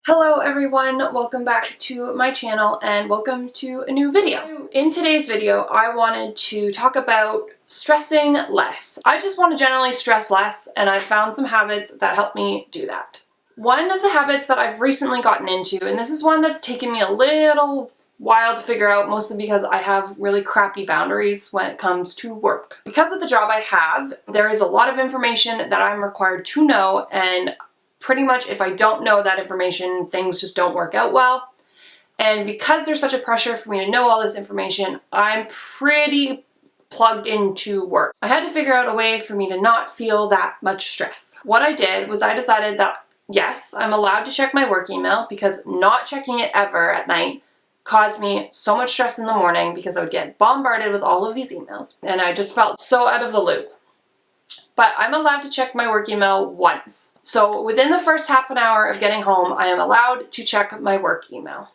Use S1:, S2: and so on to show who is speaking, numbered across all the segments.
S1: Hello everyone, welcome back to my channel and welcome to a new video. In today's video, I wanted to talk about stressing less. I just want to generally stress less, and I've found some habits that help me do that. One of the habits that I've recently gotten into, and this is one that's taken me a little while to figure out, mostly because I have really crappy boundaries when it comes to work. Because of the job I have, there is a lot of information that I'm required to know, and pretty much if I don't know that information, things just don't work out well. And because there's such a pressure for me to know all this information, I'm pretty plugged into work. I had to figure out a way for me to not feel that much stress. What I did was I decided that yes, I'm allowed to check my work email, because not checking it ever at night caused me so much stress in the morning because I would get bombarded with all of these emails and I just felt so out of the loop. But I'm allowed to check my work email once. So within the first half an hour of getting home, I am allowed to check my work email.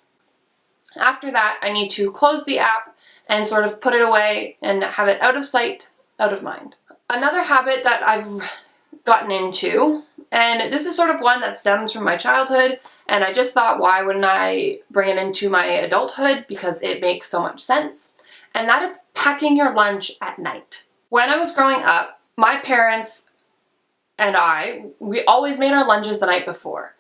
S1: After that, I need to close the app and sort of put it away and have it out of sight, out of mind. Another habit that I've gotten into, and this is sort of one that stems from my childhood, and I just thought, why wouldn't I bring it into my adulthood, because it makes so much sense, and that is packing your lunch at night. When I was growing up, my parents and we always made our lunches the night before.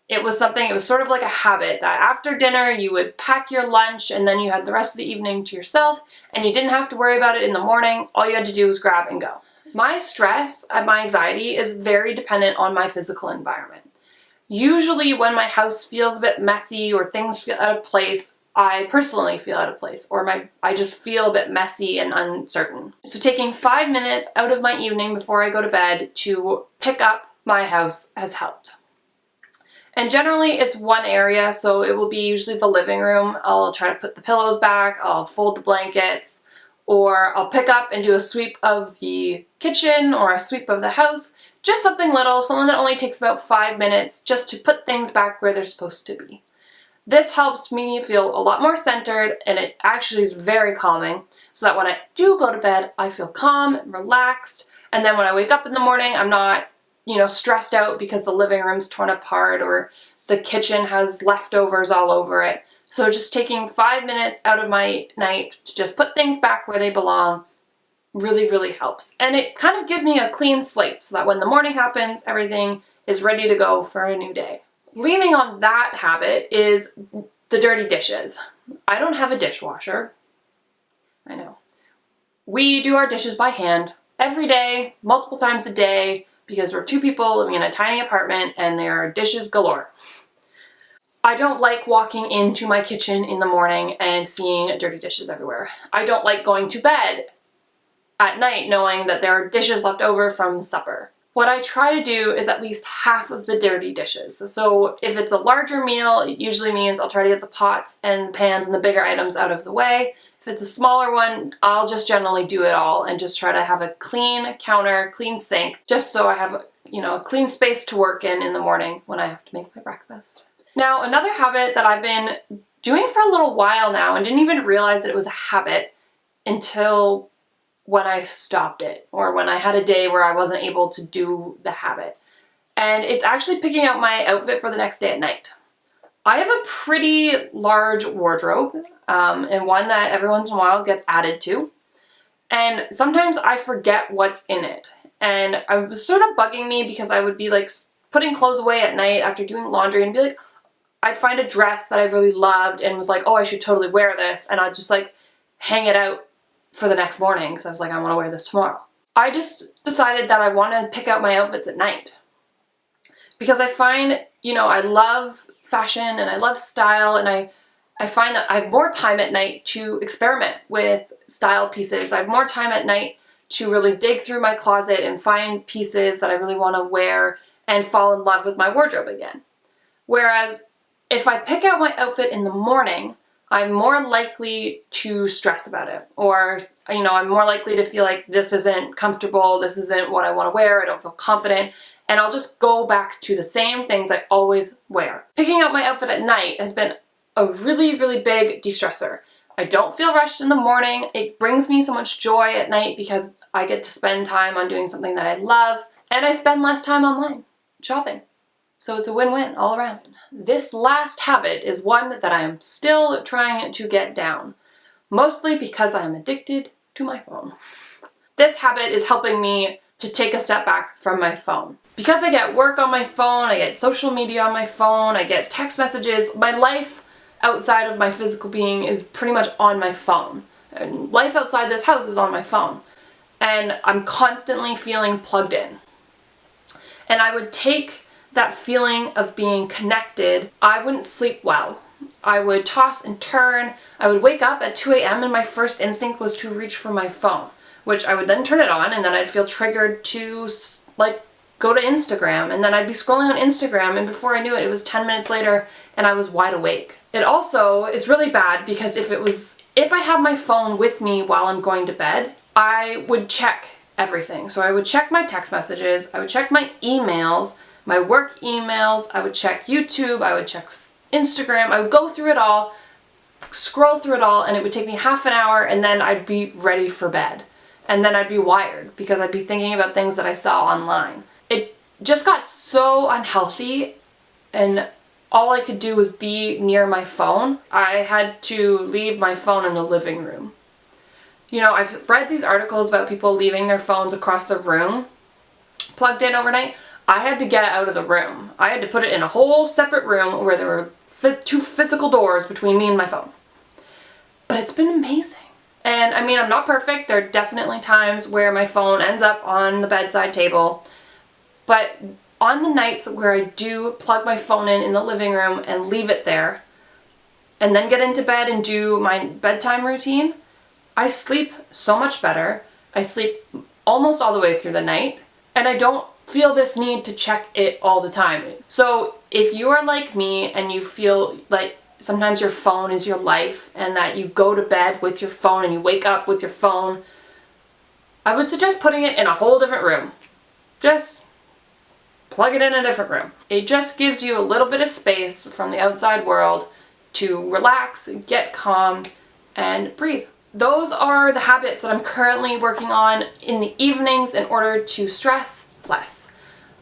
S1: It was sort of like a habit that after dinner you would pack your lunch and then you had the rest of the evening to yourself and you didn't have to worry about it in the morning. All you had to do was grab and go. My stress and my anxiety is very dependent on my physical environment. Usually when my house feels a bit messy or things feel out of place, I personally feel out of place, or I just feel a bit messy and uncertain. So taking 5 minutes out of my evening before I go to bed to pick up my house has helped. And generally it's one area, so it will be usually the living room. I'll try to put the pillows back, I'll fold the blankets, or I'll pick up and do a sweep of the kitchen or a sweep of the house. Just something little, something that only takes about 5 minutes just to put things back where they're supposed to be. This helps me feel a lot more centered, and it actually is very calming, so that when I do go to bed, I feel calm and relaxed, and then when I wake up in the morning, I'm not, stressed out because the living room's torn apart or the kitchen has leftovers all over it. So just taking 5 minutes out of my night to just put things back where they belong really, really helps. And it kind of gives me a clean slate so that when the morning happens, everything is ready to go for a new day. Leaning on that habit is the dirty dishes. I don't have a dishwasher. I know. We do our dishes by hand every day, multiple times a day, because we're 2 people living in a tiny apartment and there are dishes galore. I don't like walking into my kitchen in the morning and seeing dirty dishes everywhere. I don't like going to bed at night knowing that there are dishes left over from supper. What I try to do is at least half of the dirty dishes. So if it's a larger meal, it usually means I'll try to get the pots and pans and the bigger items out of the way. If it's a smaller one, I'll just generally do it all and just try to have a clean counter, clean sink, just so I have a clean space to work in the morning when I have to make my breakfast. Now, another habit that I've been doing for a little while now and didn't even realize that it was a habit until when I stopped it, or when I had a day where I wasn't able to do the habit. And it's actually picking out my outfit for the next day at night. I have a pretty large wardrobe, and one that every once in a while gets added to. And sometimes I forget what's in it. And it was sort of bugging me because I would be like putting clothes away at night after doing laundry and be like, I'd find a dress that I really loved and was like, oh, I should totally wear this. And I'd just like hang it out for the next morning because I was like, I want to wear this tomorrow. I just decided that I want to pick out my outfits at night because I find, I love fashion and I love style, and I find that I have more time at night to experiment with style pieces. I have more time at night to really dig through my closet and find pieces that I really want to wear and fall in love with my wardrobe again. Whereas if I pick out my outfit in the morning, I'm more likely to stress about it, or, I'm more likely to feel like this isn't comfortable, this isn't what I want to wear, I don't feel confident, and I'll just go back to the same things I always wear. Picking out my outfit at night has been a really, really big de-stressor. I don't feel rushed in the morning. It brings me so much joy at night because I get to spend time on doing something that I love, and I spend less time online shopping. So it's a win-win all around. This last habit is one that I am still trying to get down, mostly because I am addicted to my phone. This habit is helping me to take a step back from my phone. Because I get work on my phone, I get social media on my phone, I get text messages, my life outside of my physical being is pretty much on my phone. And life outside this house is on my phone. And I'm constantly feeling plugged in. And I would take that feeling of being connected, I wouldn't sleep well. I would toss and turn. I would wake up at 2 a.m. and my first instinct was to reach for my phone, which I would then turn it on and then I'd feel triggered to go to Instagram, and then I'd be scrolling on Instagram, and before I knew it, it was 10 minutes later and I was wide awake. It also is really bad because if I have my phone with me while I'm going to bed, I would check everything. So I would check my text messages, I would check my emails, my work emails, I would check YouTube, I would check Instagram, I would go through it all, scroll through it all, and it would take me half an hour and then I'd be ready for bed. And then I'd be wired because I'd be thinking about things that I saw online. It just got so unhealthy and all I could do was be near my phone. I had to leave my phone in the living room. You know, I've read these articles about people leaving their phones across the room, plugged in overnight. I had to get it out of the room. I had to put it in a whole separate room where there were 2 physical doors between me and my phone. But it's been amazing. And I mean, I'm not perfect. There are definitely times where my phone ends up on the bedside table. But on the nights where I do plug my phone in the living room and leave it there, and then get into bed and do my bedtime routine, I sleep so much better. I sleep almost all the way through the night, and I don't feel this need to check it all the time. So if you are like me and you feel like sometimes your phone is your life and that you go to bed with your phone and you wake up with your phone, I would suggest putting it in a whole different room. Just plug it in a different room. It just gives you a little bit of space from the outside world to relax, get calm, and breathe. Those are the habits that I'm currently working on in the evenings in order to stress less.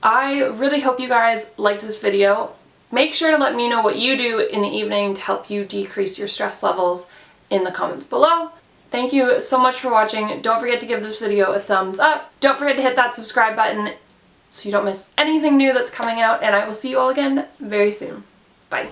S1: I really hope you guys liked this video. Make sure to let me know what you do in the evening to help you decrease your stress levels in the comments below. Thank you so much for watching. Don't forget to give this video a thumbs up. Don't forget to hit that subscribe button so you don't miss anything new that's coming out, and I will see you all again very soon. Bye.